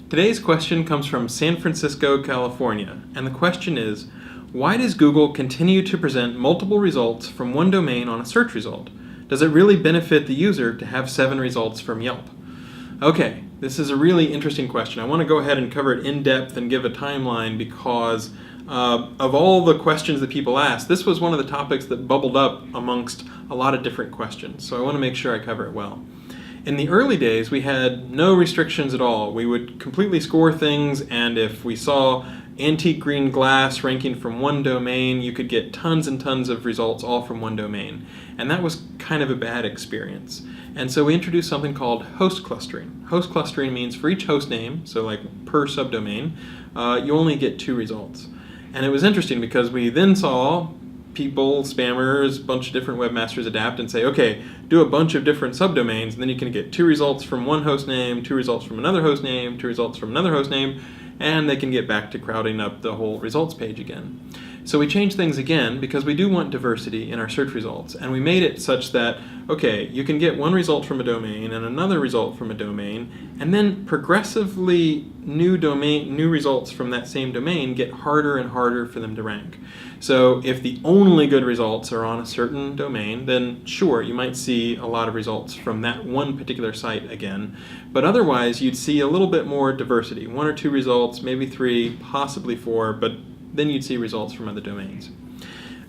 Today's question comes from San Francisco, California, and the question is, why does Google continue to present multiple results from one domain on a search result? Does it really benefit the user to have 7 results from Yelp? Okay, this is a really interesting question. I want to go ahead and cover it in depth and give a timeline because of all the questions that people asked, this was one of the topics that bubbled up amongst a lot of different questions. So I want to make sure I cover it well. In the early days, we had no restrictions at all. We would completely score things, and if we saw antique green glass ranking from one domain, you could get tons and tons of results all from one domain. And that was kind of a bad experience. And so we introduced something called host clustering. Host clustering means for each host name, so like per subdomain, you only get 2 results. And it was interesting because we then saw people, spammers, a bunch of different webmasters adapt and say, okay, do a bunch of different subdomains, and then you can get 2 results from one host name, 2 results from another host name, 2 results from another host name, and they can get back to crowding up the whole results page again. So we changed things again because we do want diversity in our search results, and we made it such that, okay, you can get one result from a domain and another result from a domain, and then progressively new results from that same domain get harder and harder for them to rank. So if the only good results are on a certain domain, then sure, you might see a lot of results from that one particular site again, but otherwise you'd see a little bit more diversity, 1 or 2 results, maybe 3, possibly 4, but then you'd see results from other domains.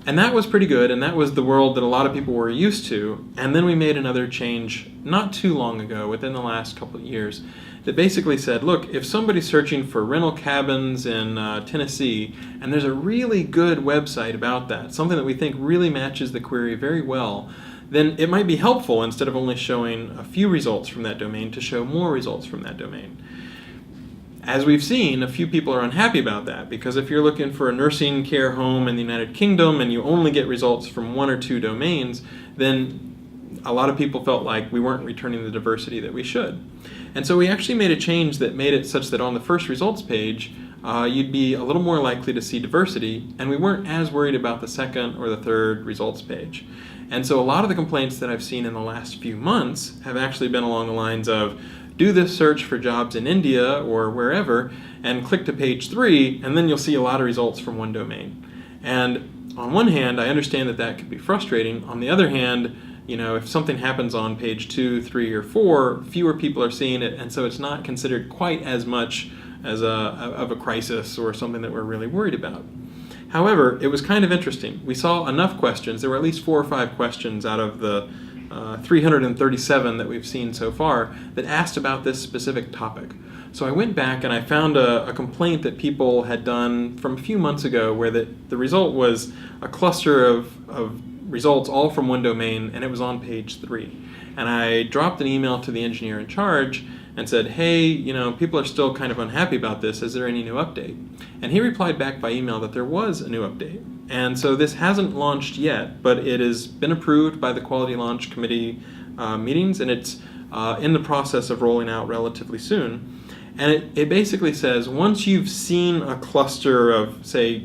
And that was pretty good, and that was the world that a lot of people were used to. And then we made another change not too long ago, within the last couple of years, that basically said, look, if somebody's searching for rental cabins in Tennessee, and there's a really good website about that, something that we think really matches the query very well, then it might be helpful, instead of only showing a few results from that domain, to show more results from that domain. As we've seen, a few people are unhappy about that, because if you're looking for a nursing care home in the United Kingdom and you only get results from 1 or 2 domains, then a lot of people felt like we weren't returning the diversity that we should. And so we actually made a change that made it such that on the first results page, you'd be a little more likely to see diversity, and we weren't as worried about the second or the third results page. And so a lot of the complaints that I've seen in the last few months have actually been along the lines of, do this search for jobs in India or wherever, and click to page 3, and then you'll see a lot of results from one domain. And on one hand, I understand that that could be frustrating. On the other hand, if something happens on page 2, 3, or 4, fewer people are seeing it, and so it's not considered quite as much as of a crisis or something that we're really worried about. However, it was kind of interesting. We saw enough questions. There were at least 4 or 5 questions out of the 337 that we've seen so far that asked about this specific topic. So I went back and I found a complaint that people had done from a few months ago where the result was a cluster of results all from one domain, and it was on page 3. And I dropped an email to the engineer in charge and said, hey, people are still kind of unhappy about this. Is there any new update? And he replied back by email that there was a new update. And so this hasn't launched yet, but it has been approved by the Quality Launch Committee meetings, and it's in the process of rolling out relatively soon. And it basically says, once you've seen a cluster of, say,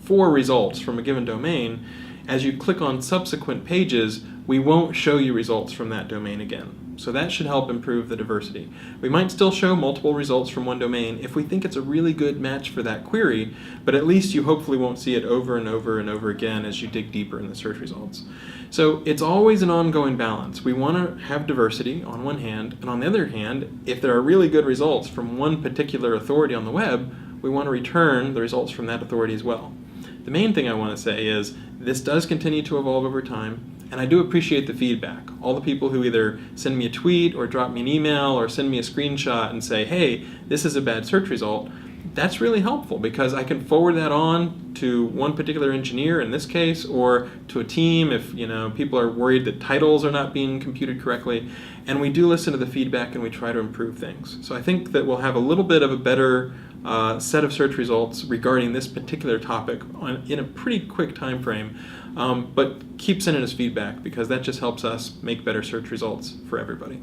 4 results from a given domain, as you click on subsequent pages, we won't show you results from that domain again. So that should help improve the diversity. We might still show multiple results from one domain if we think it's a really good match for that query, but at least you hopefully won't see it over and over and over again as you dig deeper in the search results. So it's always an ongoing balance. We want to have diversity on one hand, and on the other hand, if there are really good results from one particular authority on the web, we want to return the results from that authority as well. The main thing I want to say is this does continue to evolve over time, and I do appreciate the feedback. All the people who either send me a tweet or drop me an email or send me a screenshot and say, hey, this is a bad search result, that's really helpful because I can forward that on to one particular engineer in this case, or to a team if people are worried that titles are not being computed correctly. And we do listen to the feedback and we try to improve things. So I think that we'll have a little bit of a better set of search results regarding this particular topic in a pretty quick time frame. But keep sending us feedback because that just helps us make better search results for everybody.